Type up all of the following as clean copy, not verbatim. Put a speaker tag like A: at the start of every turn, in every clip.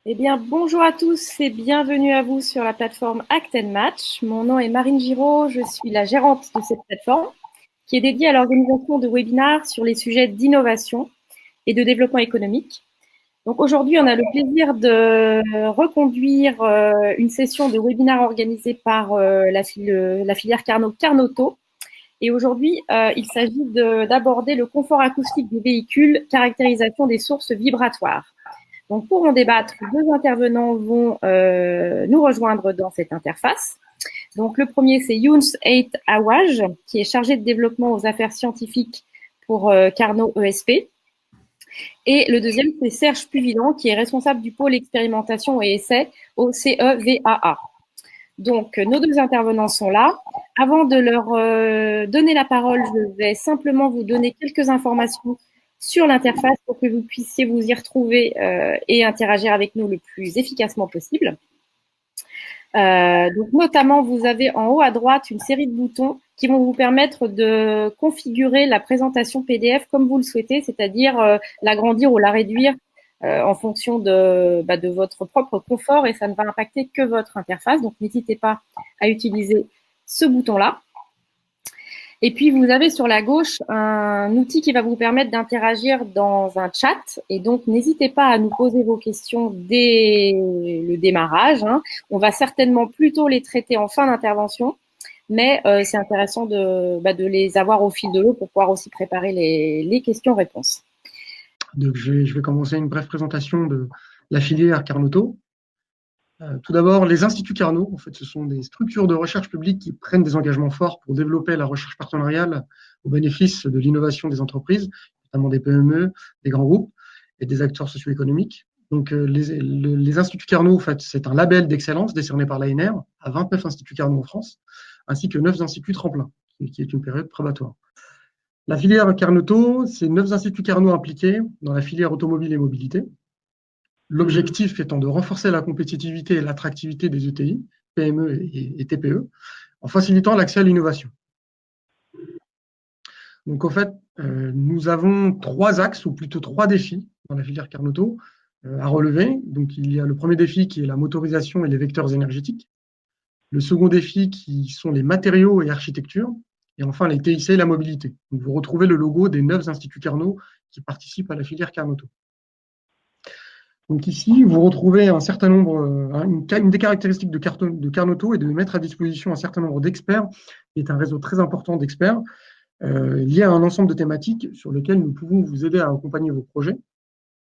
A: Eh bien, bonjour à tous et bienvenue à vous sur la plateforme Act Match. Mon nom est Marine Giraud, je suis la gérante de cette plateforme qui est dédiée à l'organisation de webinars sur les sujets d'innovation et de développement économique. Donc aujourd'hui, on a le plaisir de reconduire une session de webinar organisée par la filière Carnot-Carnoto. Et aujourd'hui, il s'agit d'aborder le confort acoustique des véhicules, caractérisation des sources vibratoires. Donc, pour en débattre, deux intervenants vont nous rejoindre dans cette interface. Donc, le premier, c'est Younes Ait Awaj, qui est chargé de développement aux affaires scientifiques pour Carnot ESP. Et le deuxième, c'est Serge Puvillan, qui est responsable du pôle expérimentation et essai au CEVAA. Donc, nos deux intervenants sont là. Avant de leur donner la parole, je vais simplement vous donner quelques informations sur l'interface pour que vous puissiez vous y retrouver et interagir avec nous le plus efficacement possible. Donc, notamment, vous avez en haut à droite une série de boutons qui vont vous permettre de configurer la présentation PDF comme vous le souhaitez, c'est-à-dire l'agrandir ou la réduire en fonction de votre propre confort et ça ne va impacter que votre interface. Donc, n'hésitez pas à utiliser ce bouton-là. Et puis, vous avez sur la gauche un outil qui va vous permettre d'interagir dans un chat. Et donc, n'hésitez pas à nous poser vos questions dès le démarrage. On va certainement plutôt les traiter en fin d'intervention. Mais c'est intéressant de les avoir au fil de l'eau pour pouvoir aussi préparer les questions-réponses.
B: Donc, je vais commencer une brève présentation de la filière Carnoto. Tout d'abord, les instituts Carnot, en fait, ce sont des structures de recherche publique qui prennent des engagements forts pour développer la recherche partenariale au bénéfice de l'innovation des entreprises, notamment des PME, des grands groupes et des acteurs socio-économiques. Donc, les instituts Carnot, en fait, c'est un label d'excellence décerné par l'ANR à 29 instituts Carnot en France, ainsi que 9 instituts tremplins, qui est une période probatoire. La filière Carnoto, c'est 9 instituts Carnot impliqués dans la filière automobile et mobilité. L'objectif étant de renforcer la compétitivité et l'attractivité des ETI, PME et TPE, en facilitant l'accès à l'innovation. Donc, en fait, nous avons 3 axes, ou plutôt 3 défis dans la filière Carnoto à relever. Donc, il y a le premier défi qui est la motorisation et les vecteurs énergétiques. Le second défi qui sont les matériaux et architecture. Et enfin, les TIC et la mobilité. Donc, vous retrouvez le logo des 9 instituts Carnot qui participent à la filière Carnoto. Donc ici, vous retrouvez un certain nombre, une des caractéristiques de Carnoto est de mettre à disposition un certain nombre d'experts, qui est un réseau très important d'experts, lié à un ensemble de thématiques sur lesquelles nous pouvons vous aider à accompagner vos projets.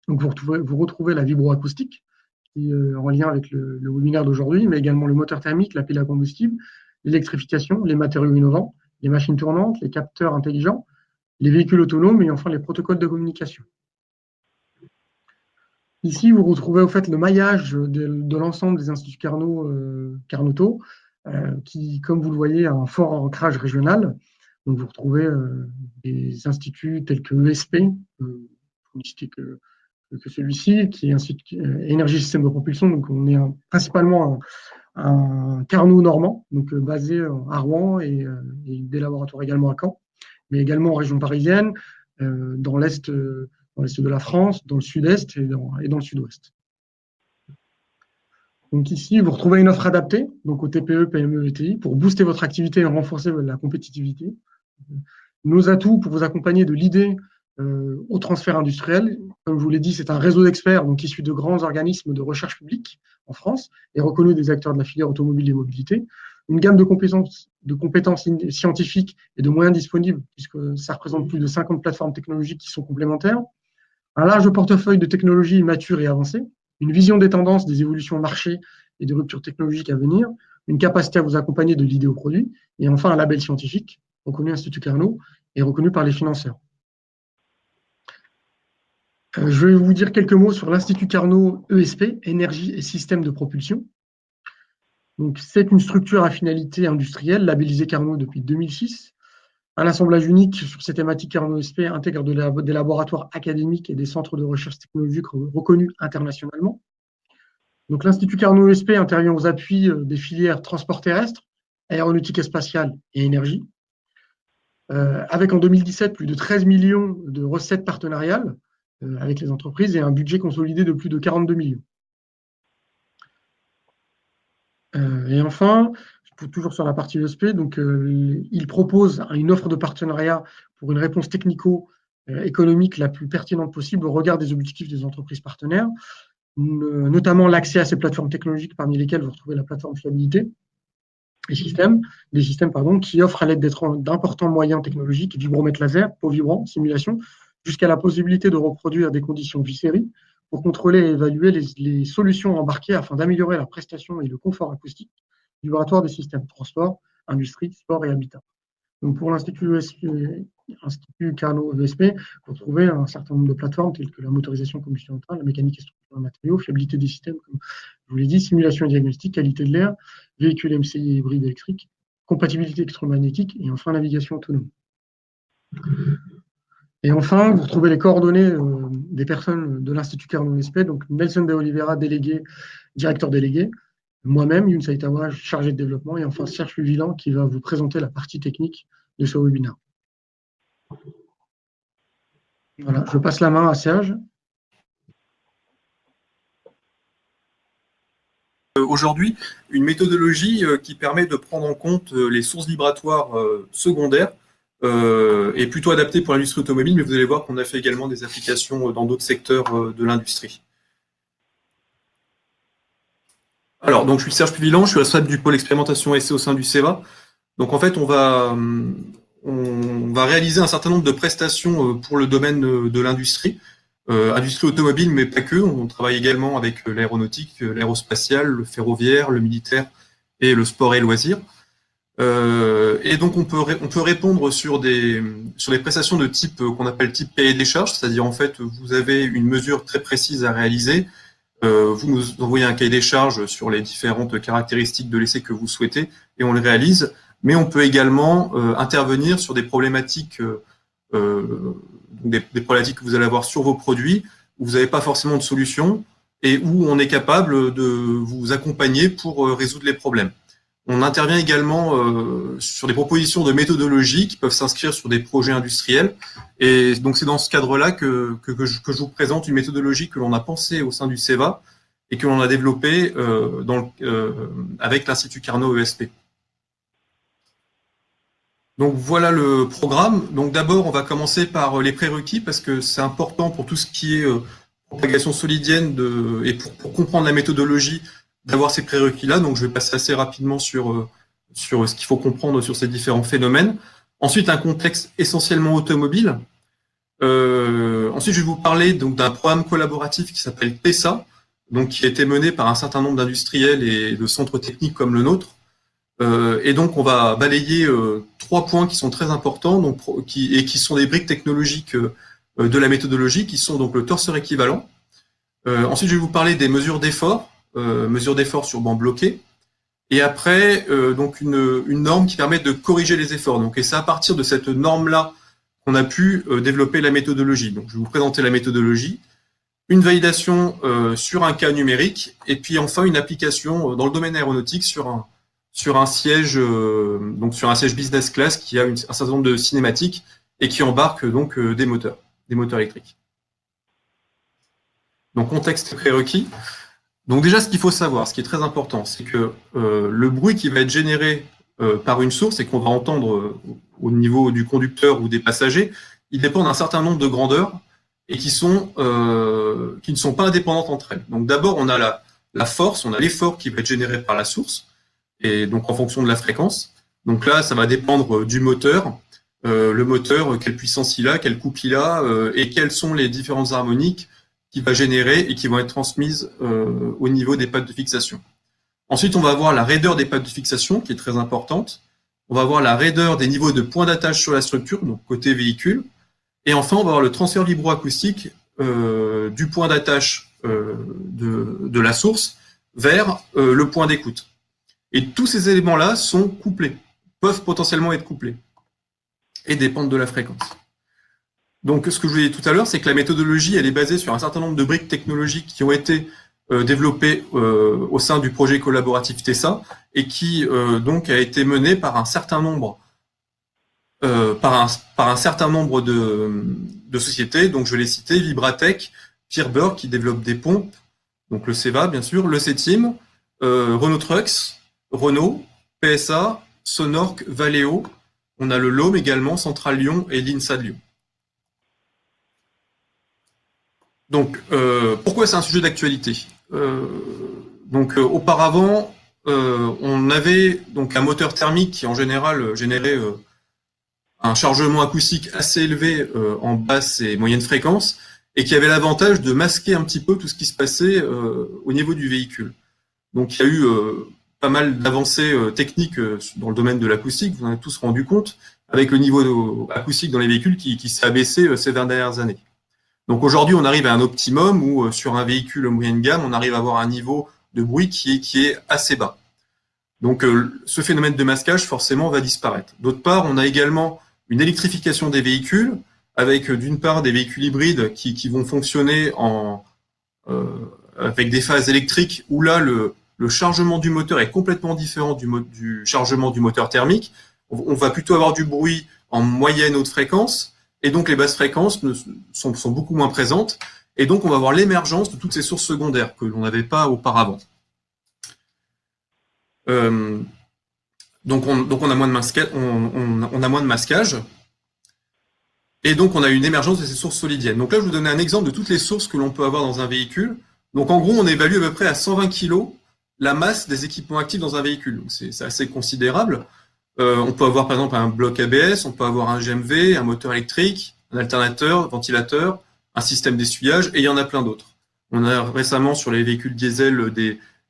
B: Donc vous retrouvez la vibroacoustique, qui est en lien avec le webinaire d'aujourd'hui, mais également le moteur thermique, la pile à combustible, l'électrification, les matériaux innovants, les machines tournantes, les capteurs intelligents, les véhicules autonomes et enfin les protocoles de communication. Ici, vous retrouvez au fait le maillage de l'ensemble des instituts Carnoto, qui, comme vous le voyez, a un fort ancrage régional. Donc, vous retrouvez des instituts tels que ESP, pour ne citer que celui-ci, qui est Institut Énergie Système de Propulsion. Donc, on est principalement un Carnot normand, donc basé à Rouen et des laboratoires également à Caen, mais également en région parisienne, dans l'Est de la France, dans le Sud-Est et dans le Sud-Ouest. Donc ici, vous retrouvez une offre adaptée donc aux TPE, PME, ETI pour booster votre activité et renforcer la compétitivité. Nos atouts pour vous accompagner de l'idée au transfert industriel. Comme je vous l'ai dit, c'est un réseau d'experts donc issu de grands organismes de recherche publique en France et reconnu des acteurs de la filière automobile et mobilité. Une gamme de compétences scientifiques et de moyens disponibles, puisque ça représente plus de 50 plateformes technologiques qui sont complémentaires. Un large portefeuille de technologies matures et avancées, une vision des tendances, des évolutions marché et des ruptures technologiques à venir, une capacité à vous accompagner de l'idée au produit, et enfin un label scientifique reconnu Institut Carnot et reconnu par les financeurs. Je vais vous dire quelques mots sur l'Institut Carnot ESP, Énergie et Systèmes de Propulsion. C'est une structure à finalité industrielle labellisée Carnot depuis 2006. Un assemblage unique sur ces thématiques Carnot ESP intègre des laboratoires académiques et des centres de recherche technologique reconnus internationalement. Donc, l'Institut Carnot ESP intervient aux appuis des filières transport terrestre, aéronautique et spatiale et énergie, avec en 2017 plus de 13 millions de recettes partenariales avec les entreprises et un budget consolidé de plus de 42 millions. Et enfin, toujours sur la partie ESP, donc, il propose une offre de partenariat pour une réponse technico-économique la plus pertinente possible au regard des objectifs des entreprises partenaires, notamment l'accès à ces plateformes technologiques parmi lesquelles vous retrouvez la plateforme fiabilité et des systèmes qui offrent à l'aide d'importants moyens technologiques, vibromètre laser, peau vibrant, simulation, jusqu'à la possibilité de reproduire des conditions vie-série pour contrôler et évaluer les solutions embarquées afin d'améliorer la prestation et le confort acoustique vibratoire des systèmes transport, industrie, sport et habitat. Donc pour l'Institut Institut Carnot ESP, vous trouvez un certain nombre de plateformes telles que la motorisation combustion interne, la mécanique et structure de matériaux, fiabilité des systèmes, comme je vous l'ai dit, simulation et diagnostic, qualité de l'air, véhicule MCI hybride électrique, compatibilité électromagnétique et enfin navigation autonome. Et enfin, vous retrouvez les coordonnées des personnes de l'Institut Carnot ESP, donc Nelson de Oliveira, délégué, directeur délégué, moi-même, Youn Saïtawa, chargé de développement, et enfin Serge Fulvilan qui va vous présenter la partie technique de ce webinaire. Voilà, je passe la main à Serge.
C: Aujourd'hui, une méthodologie qui permet de prendre en compte les sources vibratoires secondaires est plutôt adaptée pour l'industrie automobile, mais vous allez voir qu'on a fait également des applications dans d'autres secteurs de l'industrie. Alors, donc, je suis Serge Puvillan, je suis responsable du pôle expérimentation essai au sein du CEVA. Donc, en fait, on va réaliser un certain nombre de prestations pour le domaine de l'industrie, industrie automobile, mais pas que. On travaille également avec l'aéronautique, l'aérospatiale, le ferroviaire, le militaire et le sport et loisirs. Et donc, on peut répondre sur des prestations de type qu'on appelle type cahier des charges, c'est-à-dire, en fait, vous avez une mesure très précise à réaliser. Vous nous envoyez un cahier des charges sur les différentes caractéristiques de l'essai que vous souhaitez et on le réalise. Mais on peut également intervenir sur des problématiques, des problématiques que vous allez avoir sur vos produits où vous n'avez pas forcément de solution et où on est capable de vous accompagner pour résoudre les problèmes. On intervient également sur des propositions de méthodologie qui peuvent s'inscrire sur des projets industriels. Et donc, c'est dans ce cadre-là que je vous présente une méthodologie que l'on a pensée au sein du CEVA et que l'on a développée avec l'Institut Carnot ESP. Donc, voilà le programme. Donc, d'abord, on va commencer par les prérequis parce que c'est important pour tout ce qui est propagation solidienne et pour comprendre la méthodologie d'avoir ces prérequis-là. Donc, je vais passer assez rapidement sur ce qu'il faut comprendre sur ces différents phénomènes. Ensuite, un contexte essentiellement automobile. Ensuite, je vais vous parler d'un programme collaboratif qui s'appelle TESA, donc qui a été mené par un certain nombre d'industriels et de centres techniques comme le nôtre. Et donc, on va balayer 3 points qui sont très importants et qui sont des briques technologiques de la méthodologie, qui sont donc le torseur équivalent. Ensuite, je vais vous parler des mesures d'effort sur banc bloqué. Et après, donc une norme qui permet de corriger les efforts. Donc, et c'est à partir de cette norme-là qu'on a pu développer la méthodologie. Donc, je vais vous présenter la méthodologie, une validation sur un cas numérique, et puis enfin une application dans le domaine aéronautique sur un siège, donc sur un siège business class qui a un certain nombre de cinématiques et qui embarque donc des moteurs électriques. Donc, contexte prérequis. Donc déjà, ce qu'il faut savoir, ce qui est très important, c'est que le bruit qui va être généré par une source et qu'on va entendre au niveau du conducteur ou des passagers, il dépend d'un certain nombre de grandeurs et qui ne sont pas indépendantes entre elles. Donc d'abord, on a la force, on a l'effort qui va être généré par la source, et donc en fonction de la fréquence. Donc là, ça va dépendre du moteur, le moteur, quelle puissance il a, quel couple il a, et quelles sont les différentes harmoniques qui va générer et qui vont être transmises au niveau des pattes de fixation. Ensuite, on va avoir la raideur des pattes de fixation, qui est très importante. On va avoir la raideur des niveaux de points d'attache sur la structure, donc côté véhicule. Et enfin, on va avoir le transfert vibroacoustique du point d'attache de la source vers le point d'écoute. Et tous ces éléments-là sont couplés, peuvent potentiellement être couplés et dépendent de la fréquence. Donc, ce que je vous ai dit tout à l'heure, c'est que la méthodologie, elle est basée sur un certain nombre de briques technologiques qui ont été développées au sein du projet collaboratif TESA et qui donc a été menée par un certain nombre de sociétés. Donc, je vais les citer: Vibratech, Pierre-Burg qui développe des pompes, donc le CEVA bien sûr, le CETIM, Renault Trucks, Renault, PSA, Sonorc, Valeo. On a le LOM également, Centrale Lyon et l'INSA de Lyon. Donc, pourquoi c'est un sujet d'actualité? Auparavant, on avait donc un moteur thermique qui en général générait un chargement acoustique assez élevé en basse et moyenne fréquence et qui avait l'avantage de masquer un petit peu tout ce qui se passait au niveau du véhicule. Donc il y a eu pas mal d'avancées techniques dans le domaine de l'acoustique, vous en avez tous rendu compte, avec le niveau acoustique dans les véhicules qui s'est abaissé ces 20 dernières années. Donc aujourd'hui, on arrive à un optimum où sur un véhicule moyenne gamme, on arrive à avoir un niveau de bruit qui est assez bas. Donc ce phénomène de masquage, forcément, va disparaître. D'autre part, on a également une électrification des véhicules, avec d'une part des véhicules hybrides qui vont fonctionner avec des phases électriques, où là, le chargement du moteur est complètement différent du chargement du moteur thermique. On va plutôt avoir du bruit en moyenne haute fréquence, et donc les basses fréquences sont beaucoup moins présentes, et donc on va avoir l'émergence de toutes ces sources secondaires que l'on n'avait pas auparavant. Donc on a moins de masquage, et donc on a une émergence de ces sources solidiennes. Donc là, je vais vous donner un exemple de toutes les sources que l'on peut avoir dans un véhicule. Donc en gros, on évalue à peu près à 120 kg la masse des équipements actifs dans un véhicule. Donc c'est assez considérable. On peut avoir par exemple un bloc ABS, on peut avoir un GMV, un moteur électrique, un alternateur, ventilateur, un système d'essuyage, et il y en a plein d'autres. On a récemment sur les véhicules diesel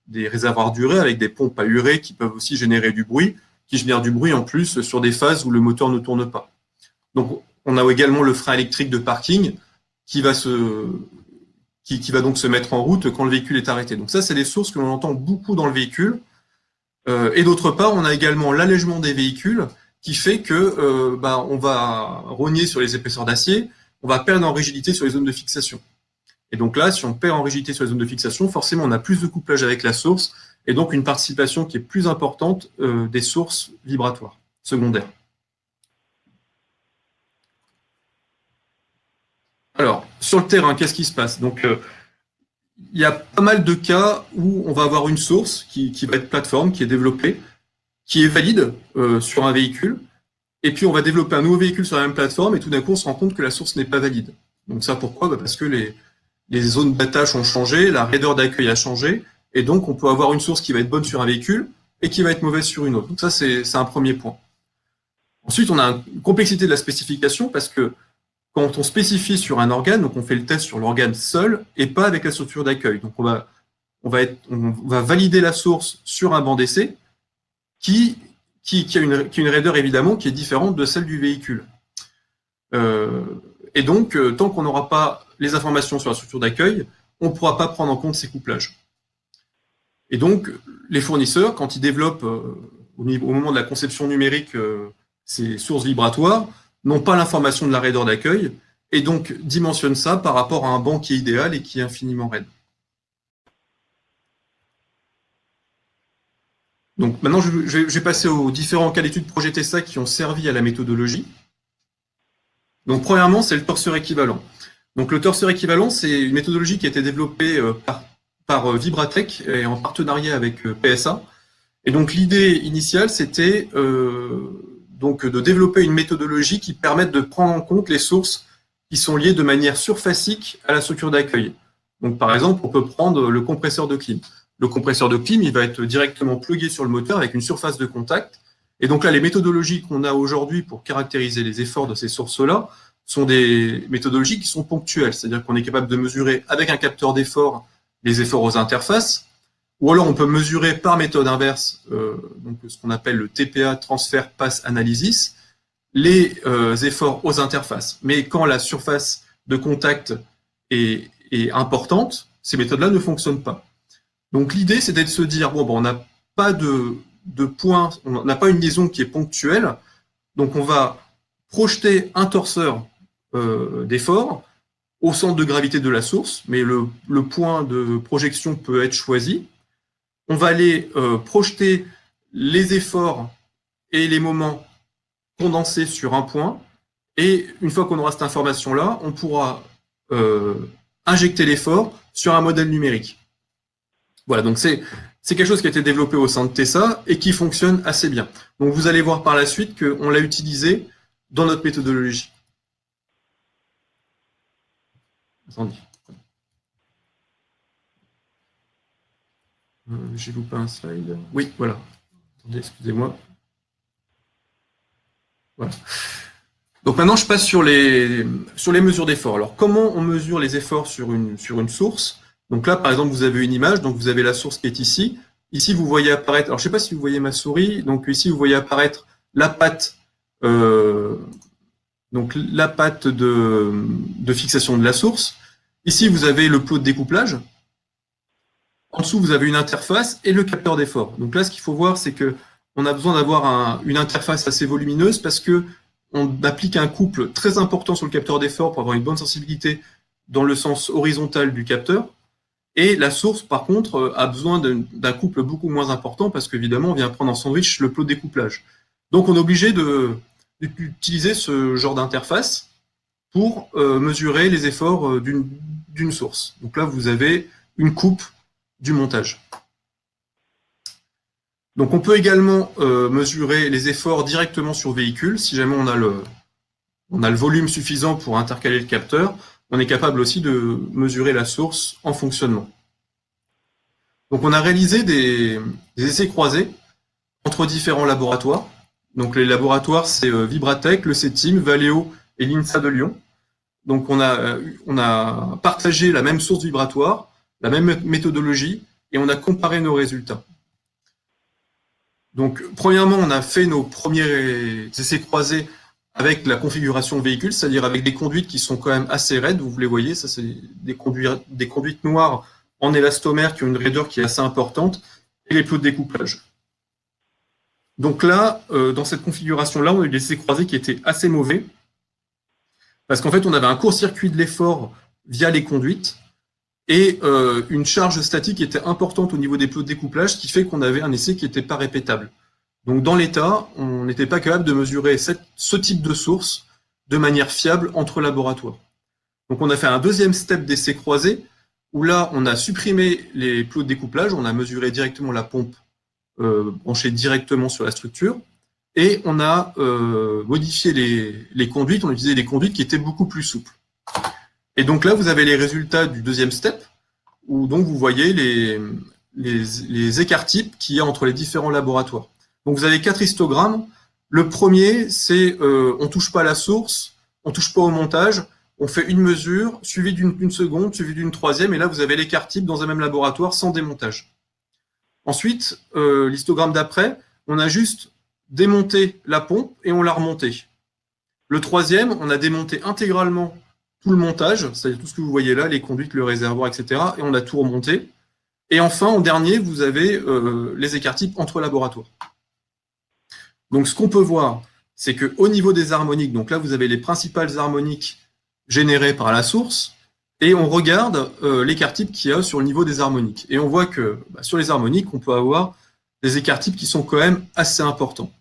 C: des réservoirs d'urée avec des pompes à urée qui peuvent aussi générer du bruit, qui génèrent du bruit en plus sur des phases où le moteur ne tourne pas. Donc on a également le frein électrique de parking qui va donc se mettre en route quand le véhicule est arrêté. Donc ça, c'est des sources que l'on entend beaucoup dans le véhicule. Et d'autre part, on a également l'allègement des véhicules qui fait que on va rogner sur les épaisseurs d'acier, on va perdre en rigidité sur les zones de fixation. Et donc là, si on perd en rigidité sur les zones de fixation, forcément, on a plus de couplage avec la source et donc une participation qui est plus importante des sources vibratoires secondaires. Alors, sur le terrain, qu'est-ce qui se passe? Donc, il y a pas mal de cas où on va avoir une source qui va être plateforme, qui est développée, qui est valide sur un véhicule, et puis on va développer un nouveau véhicule sur la même plateforme, et tout d'un coup, on se rend compte que la source n'est pas valide. Donc ça, pourquoi? Parce que les zones d'attache ont changé, la raideur d'accueil a changé, et donc on peut avoir une source qui va être bonne sur un véhicule et qui va être mauvaise sur une autre. Donc ça, c'est un premier point. Ensuite, on a une complexité de la spécification, parce que quand on spécifie sur un organe, donc on fait le test sur l'organe seul et pas avec la structure d'accueil. Donc on va valider la source sur un banc d'essai qui a une raideur évidemment qui est différente de celle du véhicule. Et donc, tant qu'on n'aura pas les informations sur la structure d'accueil, on ne pourra pas prendre en compte ces couplages. Et donc, les fournisseurs, quand ils développent au moment de la conception numérique ces sources vibratoires, n'ont pas l'information de la raideur d'accueil et donc dimensionnent ça par rapport à un banc qui est idéal et qui est infiniment raide. Donc maintenant, je vais passer aux différents cas d'études projet TESA qui ont servi à la méthodologie. Donc premièrement, c'est le torseur équivalent. Donc le torseur équivalent, c'est une méthodologie qui a été développée par Vibratech et en partenariat avec PSA. Et donc l'idée initiale, c'était donc de développer une méthodologie qui permette de prendre en compte les sources qui sont liées de manière surfacique à la structure d'accueil. Donc par exemple, on peut prendre le compresseur de clim. Le compresseur de clim, il va être directement plugué sur le moteur avec une surface de contact. Et donc là, les méthodologies qu'on a aujourd'hui pour caractériser les efforts de ces sources-là sont des méthodologies qui sont ponctuelles. C'est-à-dire qu'on est capable de mesurer avec un capteur d'effort les efforts aux interfaces, ou alors on peut mesurer par méthode inverse, donc ce qu'on appelle le TPA, Transfer Pass Analysis, les efforts aux interfaces. Mais quand la surface de contact est importante, ces méthodes-là ne fonctionnent pas. Donc l'idée, c'était de se dire, on n'a pas de point, on n'a pas une liaison qui est ponctuelle, donc on va projeter un torseur d'effort au centre de gravité de la source, mais le point de projection peut être choisi. On va aller projeter les efforts et les moments condensés sur un point, et une fois qu'on aura cette information-là, on pourra injecter l'effort sur un modèle numérique. Voilà, donc c'est c'est quelque chose qui a été développé au sein de Tesa et qui fonctionne assez bien. Donc vous allez voir par la suite qu'on l'a utilisé dans notre méthodologie. Attendez. J'ai loupé un slide. Oui, voilà. Attendez, excusez-moi. Voilà. Donc maintenant, je passe sur les mesures d'effort. Alors, comment on mesure les efforts sur une source? Donc là, par exemple, vous avez une image, donc vous avez la source qui est ici. Ici, vous voyez apparaître, alors je ne sais pas si vous voyez ma souris, donc ici, vous voyez apparaître la patte, donc la patte de fixation de la source. Ici, vous avez le plot de découplage. En dessous, vous avez une interface et le capteur d'effort. Donc là, ce qu'il faut voir, c'est qu'on a besoin d'avoir une interface assez volumineuse parce que on applique un couple très important sur le capteur d'effort pour avoir une bonne sensibilité dans le sens horizontal du capteur. Et la source, par contre, a besoin d'un couple beaucoup moins important parce qu'évidemment, on vient prendre en sandwich le plot de découplage. Donc, on est obligé d'utiliser ce genre d'interface pour mesurer les efforts d'une source. Donc là, vous avez une coupe du montage. Donc on peut également mesurer les efforts directement sur véhicule. Si jamais on a le volume suffisant pour intercaler le capteur, on est capable aussi de mesurer la source en fonctionnement. Donc on a réalisé des essais croisés entre différents laboratoires. Donc les laboratoires, c'est Vibratech, le CETIM, Valeo et l'INSA de Lyon. Donc on a partagé la même source vibratoire, la même méthodologie, et on a comparé nos résultats. Donc, premièrement, on a fait nos premiers essais croisés avec la configuration véhicule, c'est-à-dire avec des conduites qui sont quand même assez raides, vous les voyez, ça c'est des conduites noires en élastomère qui ont une raideur qui est assez importante, et les plots de découplage. Donc là, dans cette configuration-là, on a eu des essais croisés qui étaient assez mauvais, parce qu'en fait, on avait un court-circuit de l'effort via les conduites, et une charge statique qui était importante au niveau des plots de découplage, ce qui fait qu'on avait un essai qui n'était pas répétable. Donc dans l'état, on n'était pas capable de mesurer ce type de source de manière fiable entre laboratoires. Donc on a fait un deuxième step d'essai croisé, où là, on a supprimé les plots de découplage, on a mesuré directement la pompe branchée directement sur la structure, et on a modifié les conduites, on a utilisé des conduites qui étaient beaucoup plus souples. Et donc là, vous avez les résultats du deuxième step, où donc vous voyez les écarts-types qu'il y a entre les différents laboratoires. Donc vous avez 4 histogrammes. Le premier, c'est on ne touche pas à la source, on ne touche pas au montage, on fait une mesure, suivie d'une seconde, suivie d'une troisième, et là vous avez l'écart-type dans un même laboratoire sans démontage. Ensuite, l'histogramme d'après, on a juste démonté la pompe et on l'a remontée. Le troisième, on a démonté intégralement tout le montage, c'est-à-dire tout ce que vous voyez là, les conduites, le réservoir, etc. Et on a tout remonté. Et enfin, en dernier, vous avez les écarts-types entre laboratoires. Donc, ce qu'on peut voir, c'est qu'au niveau des harmoniques, donc là, vous avez les principales harmoniques générées par la source, et on regarde l'écart-type qu'il y a sur le niveau des harmoniques. Et on voit que sur les harmoniques, on peut avoir des écarts-types qui sont quand même assez importants.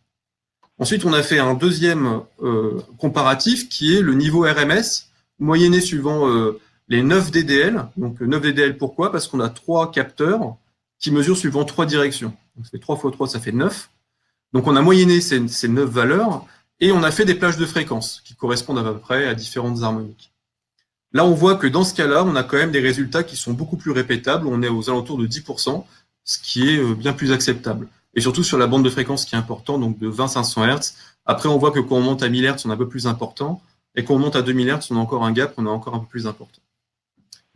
C: Ensuite, on a fait un deuxième comparatif qui est le niveau RMS, moyenné suivant les 9 DDL. Donc 9 DDL, pourquoi? Parce qu'on a 3 capteurs qui mesurent suivant 3 directions. Donc ça fait 3 fois 3, ça fait 9. Donc on a moyenné ces 9 valeurs et on a fait des plages de fréquences qui correspondent à peu près à différentes harmoniques. Là, on voit que dans ce cas-là, on a quand même des résultats qui sont beaucoup plus répétables. On est aux alentours de 10%, ce qui est bien plus acceptable. Et surtout sur la bande de fréquence qui est importante, donc de 20-500 Hz. Après, on voit que quand on monte à 1000 Hz, on est un peu plus important. Et quand on monte à 2000 Hz, on a encore un gap, on est encore un peu plus important.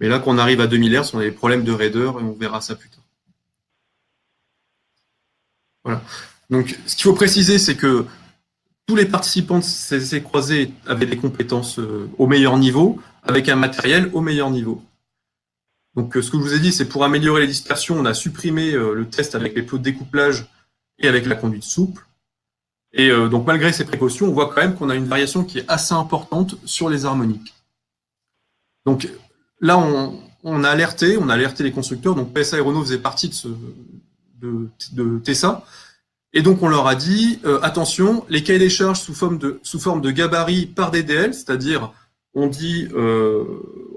C: Mais là, quand on arrive à 2000 Hz, on a des problèmes de raideur et on verra ça plus tard. Voilà. Donc, ce qu'il faut préciser, c'est que tous les participants de ces essais croisés avaient des compétences au meilleur niveau, avec un matériel au meilleur niveau. Donc, ce que je vous ai dit, c'est pour améliorer les dispersions, on a supprimé le test avec les plots de découplage et avec la conduite souple. Et donc, malgré ces précautions, on voit quand même qu'on a une variation qui est assez importante sur les harmoniques. Donc, là, on a alerté les constructeurs. Donc, PSA et Renault faisaient partie de Tesa. Et donc, on leur a dit, attention, les cahiers des charges sous forme de gabarit par DDL, c'est-à-dire, on dit,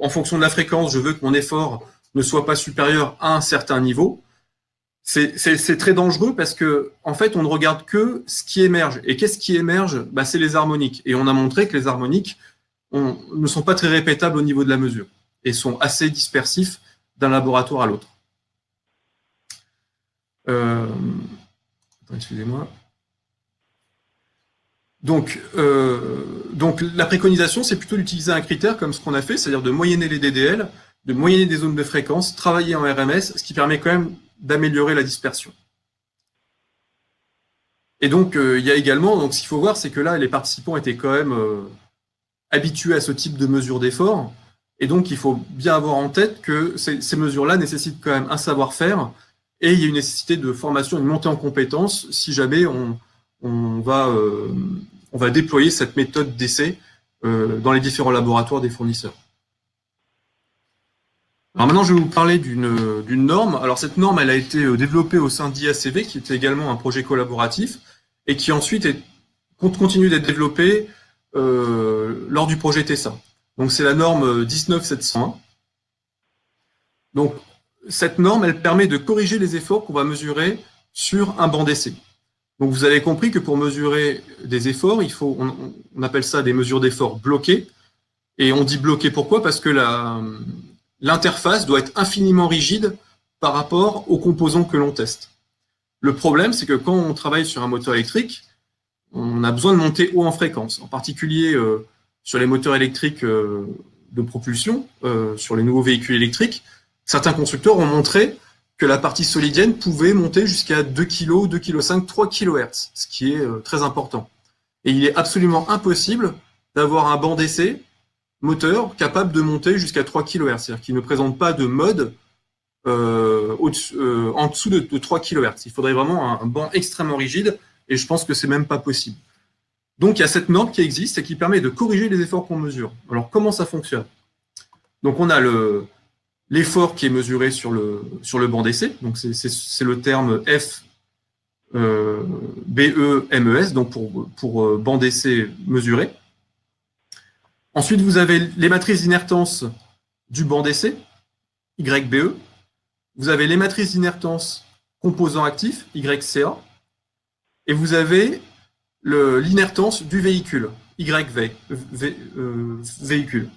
C: en fonction de la fréquence, je veux que mon effort ne soit pas supérieur à un certain niveau. c'est très dangereux parce que, en fait, on ne regarde que ce qui émerge. Et qu'est-ce qui émerge? C'est les harmoniques. Et on a montré que les harmoniques ne sont pas très répétables au niveau de la mesure et sont assez dispersifs d'un laboratoire à l'autre. Excusez-moi. Donc, la préconisation, c'est plutôt d'utiliser un critère comme ce qu'on a fait, c'est-à-dire de moyenner les DDL, de moyenner des zones de fréquence, travailler en RMS, ce qui permet quand même d'améliorer la dispersion. Et donc, il y a également, donc ce qu'il faut voir, c'est que là, les participants étaient quand même habitués à ce type de mesure d'effort, et donc il faut bien avoir en tête que ces mesures-là nécessitent quand même un savoir-faire, et il y a une nécessité de formation, une montée en compétences, si jamais on va déployer cette méthode d'essai dans les différents laboratoires des fournisseurs. Alors maintenant, je vais vous parler d'une norme. Alors cette norme, elle a été développée au sein d'IACV, qui était également un projet collaboratif, et qui ensuite continue d'être développée lors du projet TESA. Donc c'est la norme 19701. Donc cette norme, elle permet de corriger les efforts qu'on va mesurer sur un banc d'essai. Donc vous avez compris que pour mesurer des efforts, on appelle ça des mesures d'efforts bloquées. Et on dit bloquées pourquoi? Parce que l'interface doit être infiniment rigide par rapport aux composants que l'on teste. Le problème, c'est que quand on travaille sur un moteur électrique, on a besoin de monter haut en fréquence, en particulier sur les moteurs électriques de propulsion, sur les nouveaux véhicules électriques. Certains constructeurs ont montré que la partie solidienne pouvait monter jusqu'à 2 kg, 2,5 kg, 3 kHz, ce qui est très important. Et il est absolument impossible d'avoir un banc d'essai moteur capable de monter jusqu'à 3 kHz, c'est-à-dire qu'il ne présente pas de mode en dessous de 3 kHz. Il faudrait vraiment un banc extrêmement rigide, et je pense que c'est même pas possible. Donc il y a cette norme qui existe et qui permet de corriger les efforts qu'on mesure. Alors comment ça fonctionne? Donc on a l'effort qui est mesuré sur le banc d'essai, donc c'est le terme FBE-MES, donc pour banc d'essai mesuré. Ensuite, vous avez les matrices d'inertance du banc d'essai, YBE. Vous avez les matrices d'inertance composant actif, YCA. Et vous avez l'inertance du véhicule, véhicule.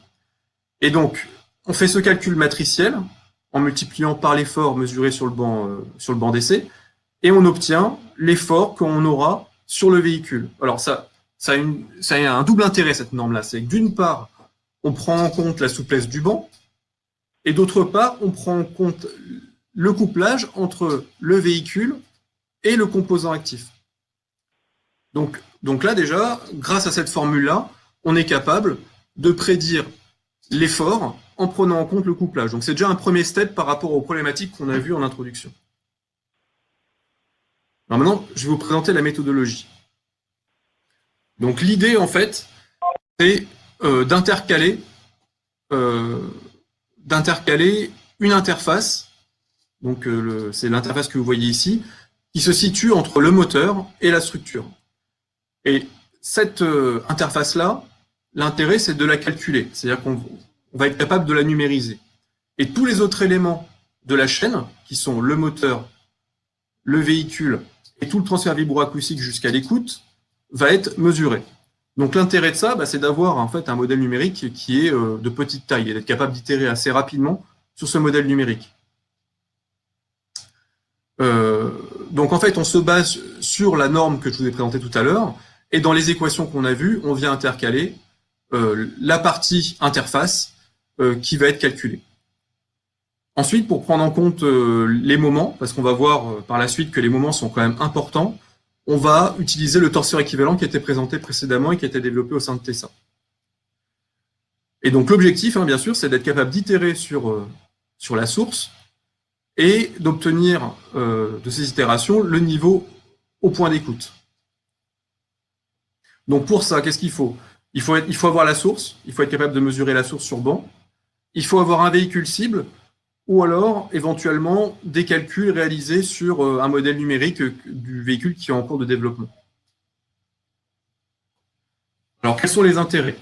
C: Et donc, on fait ce calcul matriciel en multipliant par l'effort mesuré sur le banc d'essai, et on obtient l'effort qu'on aura sur le véhicule. Alors ça a un double intérêt, cette norme-là. C'est que d'une part, on prend en compte la souplesse du banc, et d'autre part, on prend en compte le couplage entre le véhicule et le composant actif. Donc là, déjà, grâce à cette formule-là, on est capable de prédire l'effort en prenant en compte le couplage. Donc c'est déjà un premier step par rapport aux problématiques qu'on a vues en introduction. Alors maintenant, je vais vous présenter la méthodologie. Donc l'idée, en fait, c'est d'intercaler une interface, donc c'est l'interface que vous voyez ici, qui se situe entre le moteur et la structure. Et cette interface-là, l'intérêt, c'est de la calculer, c'est-à-dire qu'on va être capable de la numériser. Et tous les autres éléments de la chaîne, qui sont le moteur, le véhicule et tout le transfert vibroacoustique jusqu'à l'écoute, va être mesuré. Donc l'intérêt de ça, c'est d'avoir en fait un modèle numérique qui est de petite taille et d'être capable d'itérer assez rapidement sur ce modèle numérique. Donc en fait, on se base sur la norme que je vous ai présentée tout à l'heure, et dans les équations qu'on a vues, on vient intercaler la partie interface qui va être calculée. Ensuite, pour prendre en compte les moments, parce qu'on va voir par la suite que les moments sont quand même importants, on va utiliser le torseur équivalent qui était présenté précédemment et qui a été développé au sein de TESA. Et donc l'objectif, bien sûr, c'est d'être capable d'itérer sur la source et d'obtenir de ces itérations le niveau au point d'écoute. Donc pour ça, qu'est-ce qu'il faut? Il faut avoir la source, il faut être capable de mesurer la source sur banc, il faut avoir un véhicule cible, ou alors éventuellement des calculs réalisés sur un modèle numérique du véhicule qui est en cours de développement. Alors quels sont les intérêts?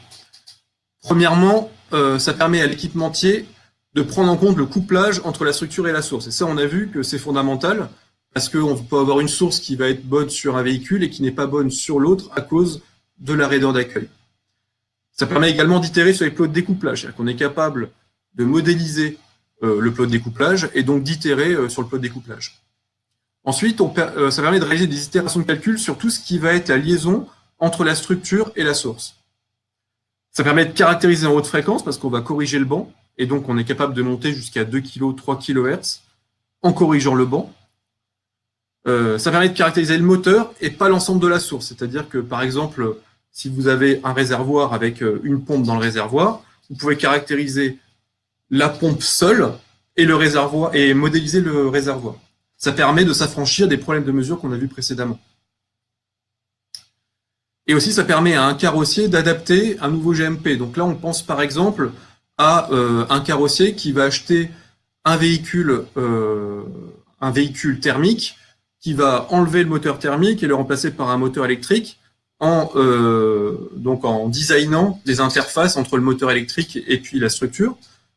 C: Premièrement, ça permet à l'équipementier de prendre en compte le couplage entre la structure et la source. Et ça, on a vu que c'est fondamental parce qu'on peut avoir une source qui va être bonne sur un véhicule et qui n'est pas bonne sur l'autre à cause de la raideur d'accueil. Ça permet également d'itérer sur les plots de découplage, c'est-à-dire qu'on est capable de modéliser le plot de découplage et donc d'itérer sur le plot de découplage. Ensuite, ça permet de réaliser des itérations de calcul sur tout ce qui va être la liaison entre la structure et la source. Ça permet de caractériser en haute fréquence parce qu'on va corriger le banc et donc on est capable de monter jusqu'à 2 kg, 3 kHz en corrigeant le banc. Ça permet de caractériser le moteur et pas l'ensemble de la source. C'est-à-dire que, par exemple, si vous avez un réservoir avec une pompe dans le réservoir, vous pouvez caractériser la pompe seule et le réservoir et modéliser le réservoir. Ça permet de s'affranchir des problèmes de mesure qu'on a vus précédemment. Et aussi, ça permet à un carrossier d'adapter un nouveau GMP. Donc là, on pense par exemple à un carrossier qui va acheter un véhicule thermique, qui va enlever le moteur thermique et le remplacer par un moteur électrique en designant des interfaces entre le moteur électrique et puis la structure.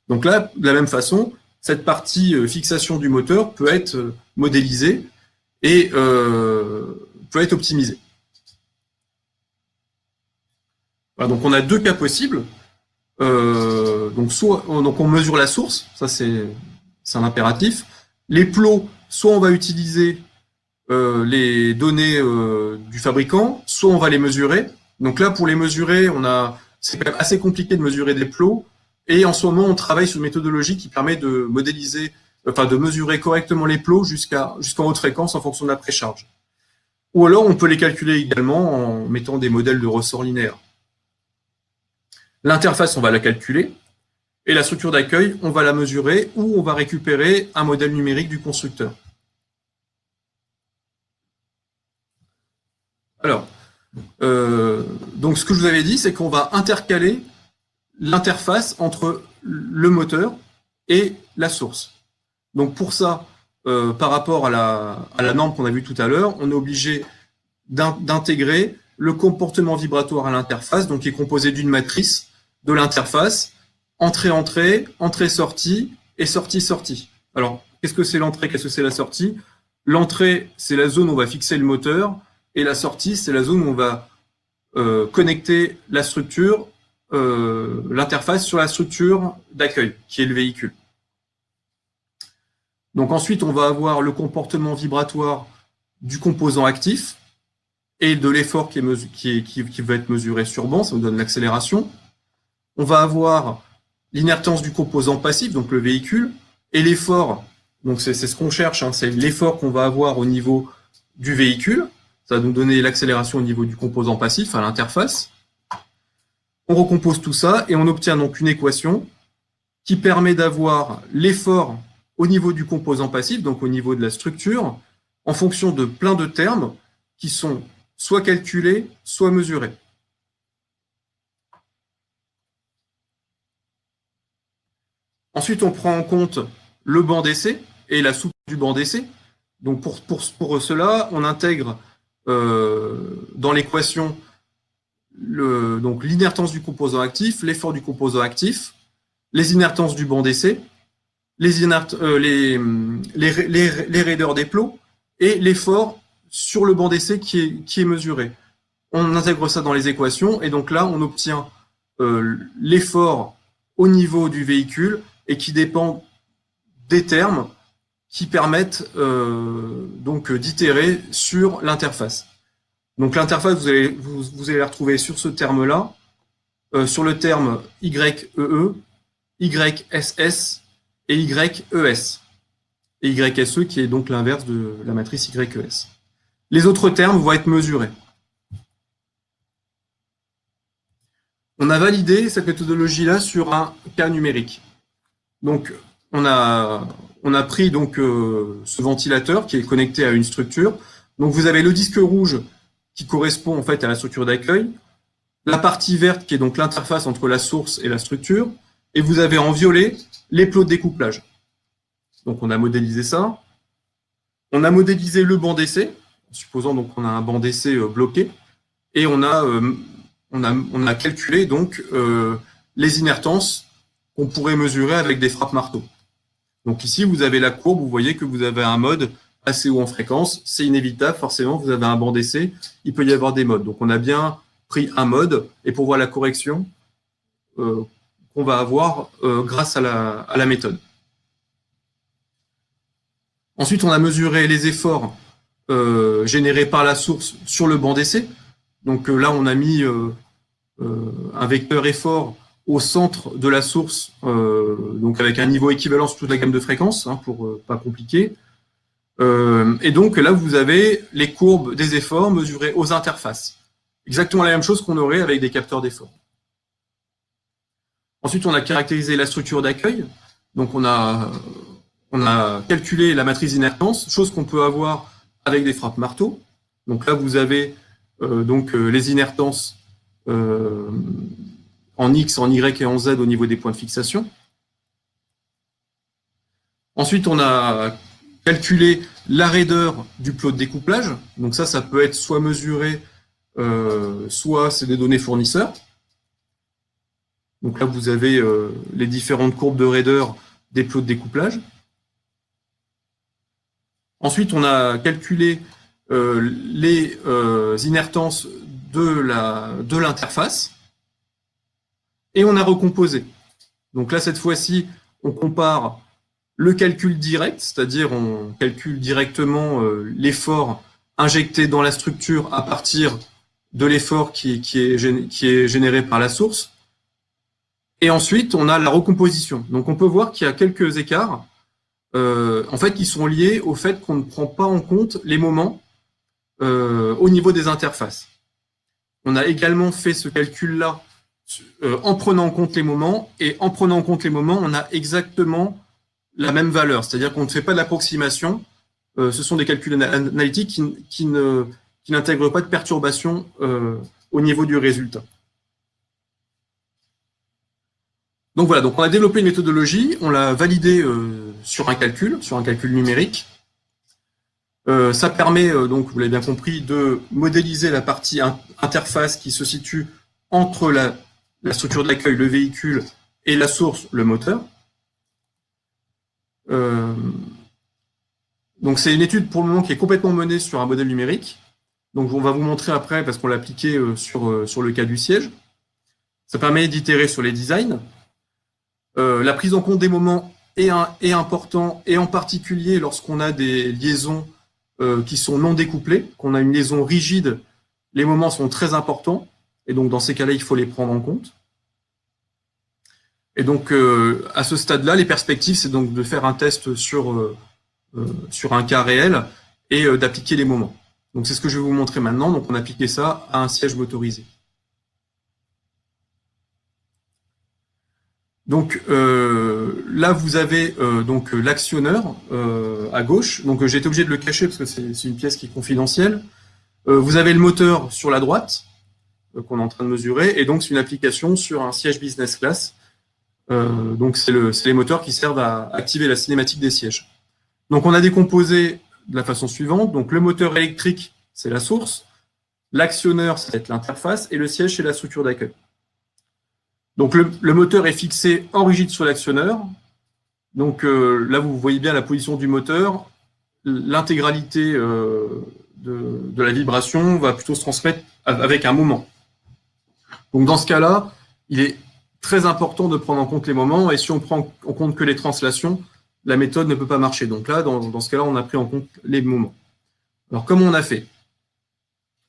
C: Donc là, de la même façon, cette partie fixation du moteur peut être modélisée et peut être optimisée. Voilà, donc on a deux cas possibles. Donc on mesure la source, ça c'est un impératif. Les plots, soit on va utiliser les données du fabricant, soit on va les mesurer. Donc là, pour les mesurer, c'est quand même assez compliqué de mesurer des plots. Et en ce moment, on travaille sur une méthodologie qui permet de de mesurer correctement les plots jusqu'en haute fréquence en fonction de la précharge. Ou alors, on peut les calculer également en mettant des modèles de ressort linéaire. L'interface, on va la calculer. Et la structure d'accueil, on va la mesurer ou on va récupérer un modèle numérique du constructeur. Alors, donc ce que je vous avais dit, c'est qu'on va intercaler l'interface entre le moteur et la source. Donc pour ça, par rapport à la norme qu'on a vue tout à l'heure, on est obligé d'intégrer le comportement vibratoire à l'interface, donc qui est composé d'une matrice de l'interface, entrée-entrée, entrée-sortie et sortie-sortie. Alors, qu'est-ce que c'est l'entrée, qu'est-ce que c'est la sortie? L'entrée, c'est la zone où on va fixer le moteur, et la sortie, c'est la zone où on va connecter la structure, l'interface sur la structure d'accueil, qui est le véhicule. Donc ensuite, on va avoir le comportement vibratoire du composant actif et de l'effort qui va être mesuré sur banc, ça nous donne l'accélération. On va avoir l'inertance du composant passif, donc le véhicule, et l'effort, donc c'est ce qu'on cherche, hein, c'est l'effort qu'on va avoir au niveau du véhicule. Ça va nous donner l'accélération au niveau du composant passif à l'interface. On recompose tout ça et on obtient donc une équation qui permet d'avoir l'effort au niveau du composant passif, donc au niveau de la structure, en fonction de plein de termes qui sont soit calculés, soit mesurés. Ensuite, on prend en compte le banc d'essai et la souple du banc d'essai. Donc pour cela, on intègre dans l'équation l'inertance du composant actif, l'effort du composant actif, les inertances du banc d'essai, les raideurs des plots et l'effort sur le banc d'essai qui est mesuré. On intègre ça dans les équations et donc là, on obtient l'effort au niveau du véhicule et qui dépend des termes qui permettent donc d'itérer sur l'interface. Donc l'interface, vous allez la retrouver sur ce terme-là, sur le terme YEE, YSS et YES. Et YSE qui est donc l'inverse de la matrice YES. Les autres termes vont être mesurés. On a validé cette méthodologie-là sur un cas numérique. Donc on a pris donc ce ventilateur qui est connecté à une structure. Donc vous avez le disque rouge qui correspond en fait à la structure d'accueil, la partie verte qui est donc l'interface entre la source et la structure, et vous avez en violet les plots de découplage. Donc on a modélisé ça. On a modélisé le banc d'essai, en supposant donc qu'on a un banc d'essai bloqué, et on a calculé donc les inertances qu'on pourrait mesurer avec des frappes marteau. Donc ici, vous avez la courbe, vous voyez que vous avez un mode assez haut en fréquence, c'est inévitable, forcément, vous avez un banc d'essai, il peut y avoir des modes. Donc, on a bien pris un mode, et pour voir la correction qu'on va avoir grâce à la méthode. Ensuite, on a mesuré les efforts générés par la source sur le banc d'essai. Donc là, on a mis un vecteur effort au centre de la source, donc avec un niveau équivalent sur toute la gamme de fréquences, hein, pour pas compliquer. Et donc là, vous avez les courbes des efforts mesurées aux interfaces. Exactement la même chose qu'on aurait avec des capteurs d'effort. Ensuite, on a caractérisé la structure d'accueil. Donc on a calculé la matrice d'inertance, chose qu'on peut avoir avec des frappes marteau. Donc là, vous avez les inertances en X, en Y et en Z au niveau des points de fixation. Ensuite, on a calculé la raideur du plot de découplage. Donc ça peut être soit mesuré, soit c'est des données fournisseurs. Donc là, vous avez les différentes courbes de raideur des plots de découplage. Ensuite, on a calculé les inertances de l'interface et on a recomposé. Donc là, cette fois-ci, on compare le calcul direct, c'est-à-dire on calcule directement l'effort injecté dans la structure à partir de l'effort qui est généré par la source. Et ensuite, on a la recomposition. Donc on peut voir qu'il y a quelques écarts en fait, qui sont liés au fait qu'on ne prend pas en compte les moments au niveau des interfaces. On a également fait ce calcul-là en prenant en compte les moments, et en prenant en compte les moments, on a exactement la même valeur, c'est-à-dire qu'on ne fait pas de l'approximation, ce sont des calculs analytiques qui n'intègrent pas de perturbation au niveau du résultat. Donc voilà, donc on a développé une méthodologie, on l'a validée sur un calcul numérique. Ça permet, donc vous l'avez bien compris, de modéliser la partie interface qui se situe entre la structure de l'accueil, le véhicule, et la source, le moteur. Donc c'est une étude pour le moment qui est complètement menée sur un modèle numérique. Donc on va vous montrer après, parce qu'on l'a appliqué sur le cas du siège. Ça permet d'itérer sur les designs. La prise en compte des moments est important, et en particulier lorsqu'on a des liaisons qui sont non découplées, qu'on a une liaison rigide, les moments sont très importants, et donc dans ces cas-là, il faut les prendre en compte. Et donc à ce stade-là, les perspectives, c'est donc de faire un test sur un cas réel et d'appliquer les moments. Donc c'est ce que je vais vous montrer maintenant. Donc on a appliqué ça à un siège motorisé. Donc là, vous avez donc l'actionneur à gauche. Donc j'ai été obligé de le cacher parce que c'est une pièce qui est confidentielle. Vous avez le moteur sur la droite qu'on est en train de mesurer, et donc c'est une application sur un siège business class. Donc c'est les moteurs qui servent à activer la cinématique des sièges. Donc on a décomposé de la façon suivante. Donc le moteur électrique, c'est la source. L'actionneur, c'est l'interface, et le siège, c'est la structure d'accueil. Donc le moteur est fixé en rigide sur l'actionneur. Donc là, vous voyez bien la position du moteur. L'intégralité de la vibration va plutôt se transmettre avec un moment. Donc dans ce cas-là, il est très important de prendre en compte les moments, et si on prend en compte que les translations, la méthode ne peut pas marcher. Donc là, dans ce cas-là, on a pris en compte les moments. Alors comment on a fait?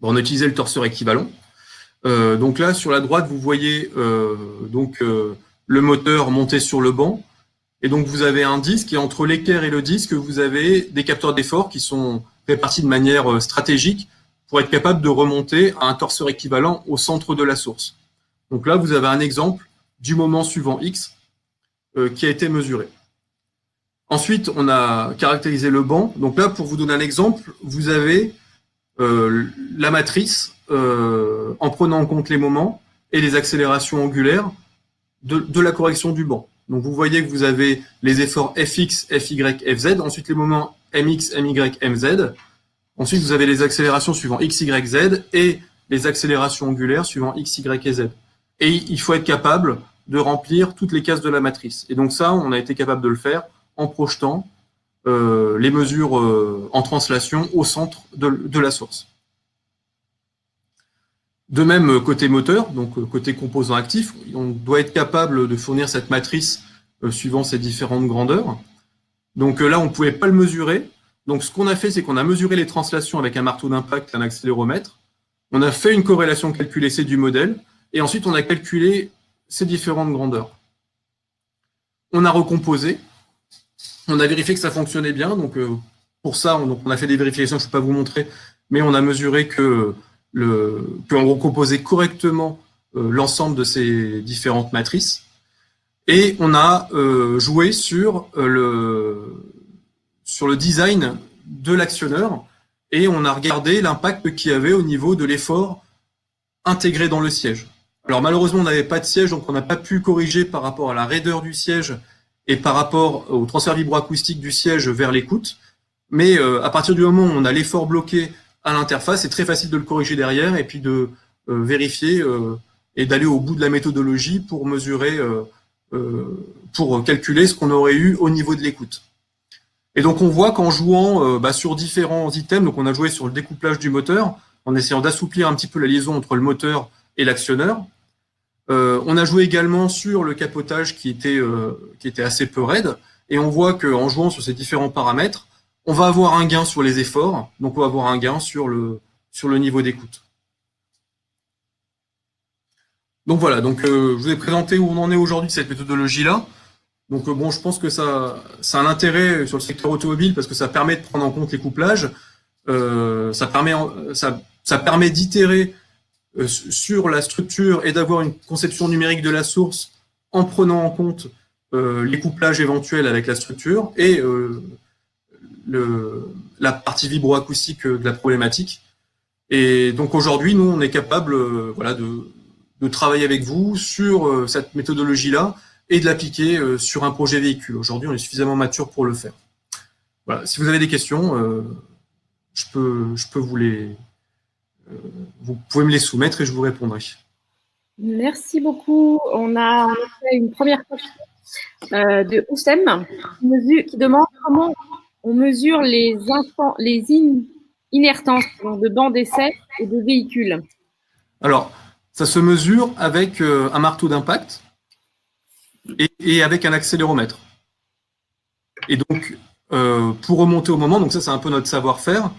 C: On a utilisé le torseur équivalent. Donc là, sur la droite, vous voyez le moteur monté sur le banc. Et donc, vous avez un disque, et entre l'équerre et le disque, vous avez des capteurs d'effort qui sont répartis de manière stratégique pour être capable de remonter à un torseur équivalent au centre de la source. Donc là, vous avez un exemple du moment suivant X qui a été mesuré. Ensuite, on a caractérisé le banc. Donc là, pour vous donner un exemple, vous avez la matrice en prenant en compte les moments et les accélérations angulaires de la correction du banc. Donc vous voyez que vous avez les efforts Fx, Fy, Fz, ensuite les moments Mx, My, Mz. Ensuite, vous avez les accélérations suivant X, Y, Z et les accélérations angulaires suivant X, Y et Z. Et il faut être capable de remplir toutes les cases de la matrice. Et donc ça, on a été capable de le faire en projetant les mesures en translation au centre de la source. De même, côté moteur, donc côté composant actif, on doit être capable de fournir cette matrice suivant ces différentes grandeurs. Donc là, on ne pouvait pas le mesurer. Donc ce qu'on a fait, c'est qu'on a mesuré les translations avec un marteau d'impact, un accéléromètre. On a fait une corrélation calculée C du modèle, et ensuite on a calculé ces différentes grandeurs. On a recomposé, on a vérifié que ça fonctionnait bien. Donc pour ça, on a fait des vérifications, je ne peux pas vous montrer, mais on a mesuré qu'on recomposait correctement l'ensemble de ces différentes matrices. Et on a joué sur le design de l'actionneur et on a regardé l'impact qu'il y avait au niveau de l'effort intégré dans le siège. Alors malheureusement, on n'avait pas de siège, donc on n'a pas pu corriger par rapport à la raideur du siège et par rapport au transfert vibroacoustique du siège vers l'écoute. Mais à partir du moment où on a l'effort bloqué à l'interface, c'est très facile de le corriger derrière et puis de vérifier et d'aller au bout de la méthodologie pour mesurer, pour calculer ce qu'on aurait eu au niveau de l'écoute. Et donc on voit qu'en jouant sur différents items, donc on a joué sur le découplage du moteur, en essayant d'assouplir un petit peu la liaison entre le moteur et l'actionneur. On a joué également sur le capotage qui était assez peu raide, et on voit qu'en jouant sur ces différents paramètres, on va avoir un gain sur les efforts, donc on va avoir un gain sur le niveau d'écoute. Donc voilà, donc, je vous ai présenté où on en est aujourd'hui cette méthodologie-là. Donc bon, je pense que ça a un intérêt sur le secteur automobile parce que ça permet de prendre en compte les couplages, ça permet d'itérer sur la structure et d'avoir une conception numérique de la source en prenant en compte les couplages éventuels avec la structure et la partie vibroacoustique de la problématique. Et donc aujourd'hui, nous, on est capable de travailler avec vous sur cette méthodologie-là et de l'appliquer sur un projet véhicule. Aujourd'hui, on est suffisamment mature pour le faire. Voilà. Si vous avez des questions, je peux vous pouvez me les soumettre et je vous répondrai.
A: Merci beaucoup. On a en effet une première question de Oussem qui demande comment on mesure les inertances de bancs d'essai et de véhicules.
C: Alors, ça se mesure avec un marteau d'impact et avec un accéléromètre. Et donc, pour remonter au moment, donc ça c'est un peu notre savoir-faire,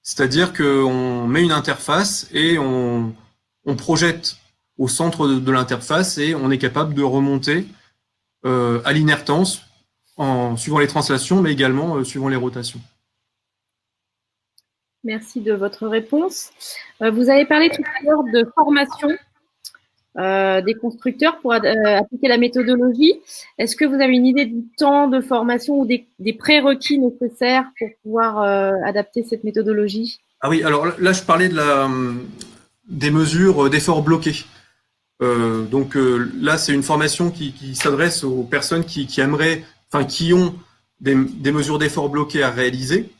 C: c'est-à-dire qu'on met une interface et on projette au centre de l'interface et on est capable de remonter à l'inertance suivant les translations, mais également suivant les rotations.
A: Merci de votre réponse. Vous avez parlé tout à l'heure de formation des constructeurs pour appliquer la méthodologie. Est-ce que vous avez une idée du temps de formation ou des prérequis nécessaires pour pouvoir adapter cette méthodologie?
C: Ah oui, alors là, je parlais des mesures d'efforts bloqués. Donc là, c'est une formation qui s'adresse aux personnes qui ont des mesures d'efforts bloqués à réaliser,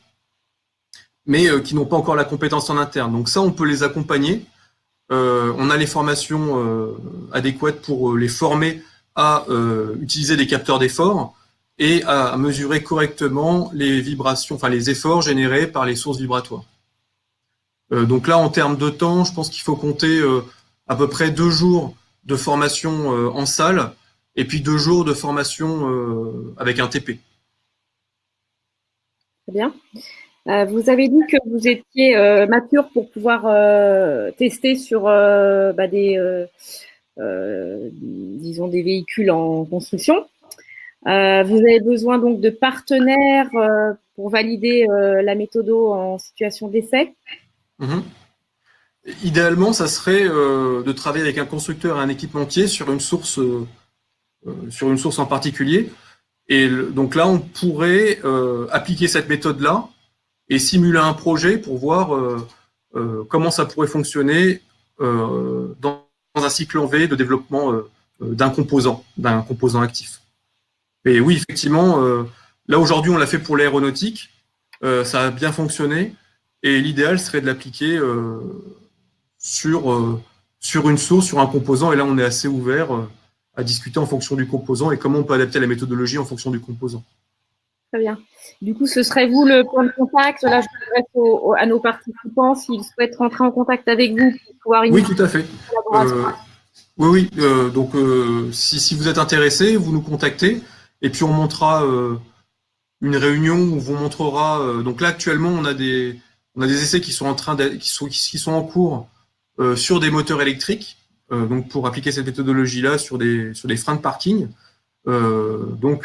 C: mais qui n'ont pas encore la compétence en interne. Donc ça, on peut les accompagner. On a les formations adéquates pour les former à utiliser des capteurs d'effort et à mesurer correctement les vibrations, enfin les efforts générés par les sources vibratoires. Donc là, en termes de temps, je pense qu'il faut compter à peu près 2 jours de formation en salle et puis 2 jours de formation avec un TP.
A: Très bien. Vous avez dit que vous étiez mature pour pouvoir tester sur disons des véhicules en construction. Vous avez besoin donc de partenaires pour valider la méthode en situation d'essai.
C: Idéalement, ça serait de travailler avec un constructeur et un équipementier sur une source en particulier. Et donc là, on pourrait appliquer cette méthode-là et simuler un projet pour voir comment ça pourrait fonctionner dans un cycle en V de développement d'un composant actif. Et oui, effectivement, là aujourd'hui, on l'a fait pour l'aéronautique, ça a bien fonctionné, et l'idéal serait de l'appliquer sur une source, sur un composant, et là on est assez ouvert à discuter en fonction du composant et comment on peut adapter la méthodologie en fonction du composant.
A: Très bien. Du coup, ce serait vous le point de contact. Là, je m'adresse à nos participants s'ils souhaitent rentrer en contact avec vous pour pouvoir
C: Oui,
A: initier
C: tout à fait.
A: une collaboration.
C: Oui, oui. Donc, si vous êtes intéressé, vous nous contactez et puis on montera une réunion où on vous montrera. Donc là, actuellement, on a des essais qui sont en train qui sont en cours sur des moteurs électriques. Donc, pour appliquer cette méthodologie-là sur des freins de parking. On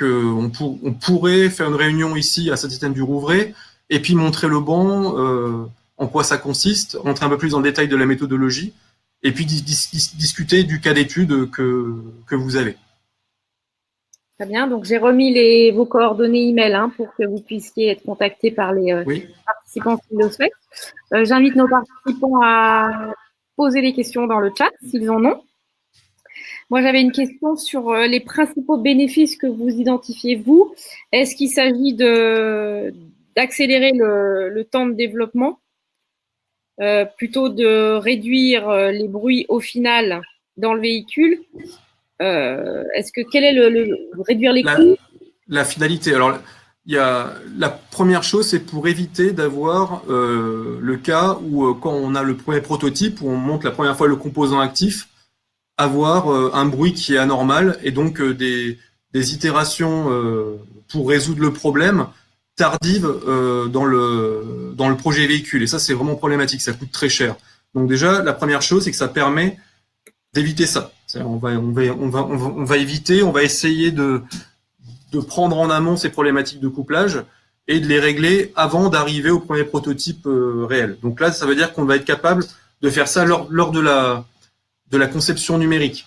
C: pourrait faire une réunion ici à Saint-Étienne-du-Rouvray et puis montrer le banc, en quoi ça consiste, rentrer un peu plus dans le détail de la méthodologie et puis discuter du cas d'étude que vous avez.
A: Très bien. Donc, j'ai remis vos coordonnées email pour que vous puissiez être contactés par les
C: Oui.
A: participants s'ils le souhaitent. J'invite nos participants à poser des questions dans le chat s'ils en ont. Moi, j'avais une question sur les principaux bénéfices que vous identifiez, vous. Est-ce qu'il s'agit d'accélérer le temps de développement, plutôt de réduire les bruits au final dans le véhicule? Quel est réduire les coûts?
C: La finalité. Alors, la première chose, c'est pour éviter d'avoir le cas où, quand on a le premier prototype, où on monte la première fois le composant actif, avoir un bruit qui est anormal et donc des itérations pour résoudre le problème tardives dans le projet véhicule. Et ça, c'est vraiment problématique, ça coûte très cher. Donc déjà, la première chose, c'est que ça permet d'éviter ça. On va éviter, on va essayer de prendre en amont ces problématiques de couplage et de les régler avant d'arriver au premier prototype réel. Donc là, ça veut dire qu'on va être capable de faire ça lors de la conception numérique.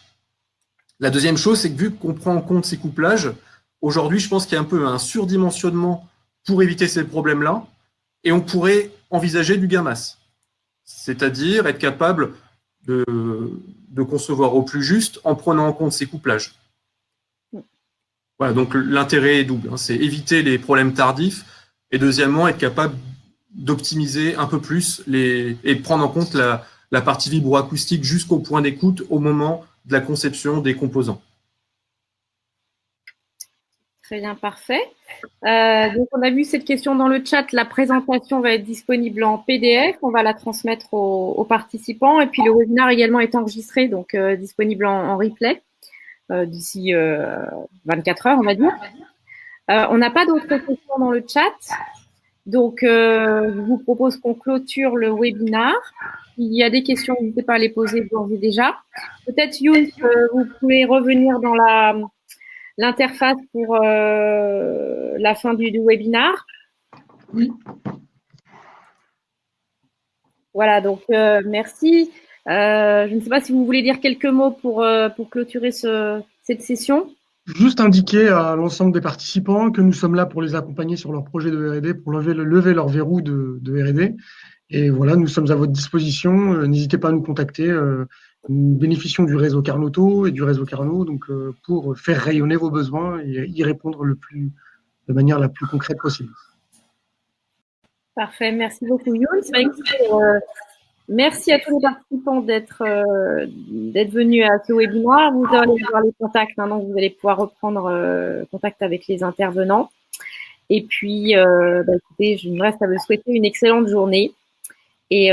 C: La deuxième chose, c'est que vu qu'on prend en compte ces couplages, aujourd'hui, je pense qu'il y a un peu un surdimensionnement pour éviter ces problèmes-là, et on pourrait envisager du gain masse, c'est-à-dire être capable de concevoir au plus juste en prenant en compte ces couplages. Voilà, donc l'intérêt est double, c'est éviter les problèmes tardifs, et deuxièmement, être capable d'optimiser un peu plus et prendre en compte la partie vibroacoustique jusqu'au point d'écoute au moment de la conception des composants.
A: Très bien, parfait. Donc, on a vu cette question dans le chat. La présentation va être disponible en PDF. On va la transmettre aux participants. Et puis, le webinaire également est enregistré, donc disponible en replay d'ici 24 heures, on va dire. On n'a pas d'autres questions dans le chat. Donc, je vous propose qu'on clôture le webinaire. S'il y a des questions, n'hésitez pas à les poser d'ores et déjà. Peut-être, Youn, vous pouvez revenir dans l'interface pour la fin du webinaire.
B: Oui.
A: Voilà, donc merci. Je ne sais pas si vous voulez dire quelques mots pour clôturer cette session.
B: Juste indiquer à l'ensemble des participants que nous sommes là pour les accompagner sur leur projet de R&D, pour lever leur verrou de R&D. Et voilà, nous sommes à votre disposition. N'hésitez pas à nous contacter. Nous bénéficions du réseau Carnoto et du réseau Carnot, donc pour faire rayonner vos besoins et y répondre de manière la plus concrète possible.
A: Parfait, merci beaucoup Youn. Merci à tous les participants d'être venus à ce webinaire. Vous allez voir les contacts maintenant, vous allez pouvoir reprendre contact avec les intervenants. Et puis, écoutez, je me reste à vous souhaiter une excellente journée. Et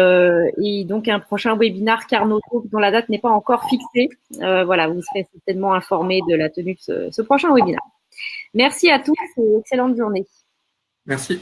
A: donc, un prochain webinaire Carnoto dont la date n'est pas encore fixée. Voilà, vous serez certainement informés de la tenue de ce prochain webinaire. Merci à tous et excellente journée.
C: Merci.